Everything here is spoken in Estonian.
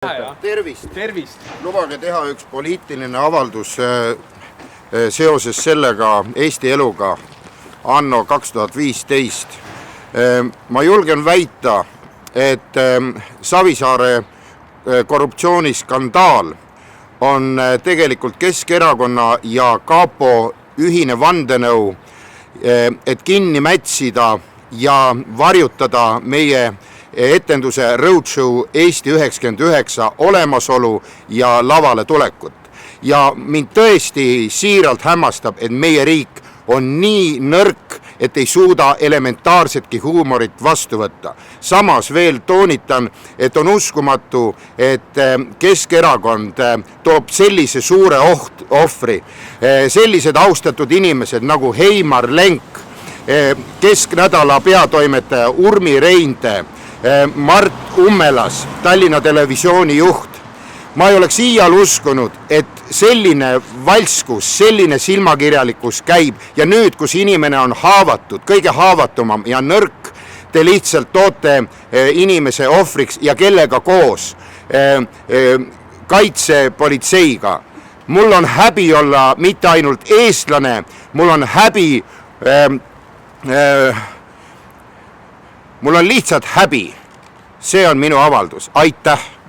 Tervist! Lubage teha üks poliitiline avaldus seoses sellega Eesti eluga anno 2015. Ma julgen väita, et Savisaare korruptsiooniskandaal on tegelikult Keskerakonna ja Kapo ühine vandenõu, et kinni mätsida ja varjutada meie etenduse Roadshow Eesti 99 olemasolu ja lavale tulekut. Ja mind tõesti siiralt hämmastab, et meie riik on nii nõrk, et ei suuda elementaarsetki huumorit vastu võtta. Samas veel toonitan, et on uskumatu, et Keskerakond toob sellise suure ohvri, sellised austatud inimesed nagu Heimar Lenk, Kesknädala peatoimetaja Urmi Reinte, Mart Ummelas, Tallinna Televisiooni juht. Ma ei oleks iial uskunud, et selline valskus, selline silmakirjalikkus käib ja nüüd, kus inimene on haavatud, kõige haavatumam ja nõrk, te lihtsalt toote inimese ohvriks ja kellega koos kaitsepolitseiga. Mul on häbi olla mitte ainult eestlane, mul on häbi mul on lihtsalt häbi. See on minu avaldus. Aitäh!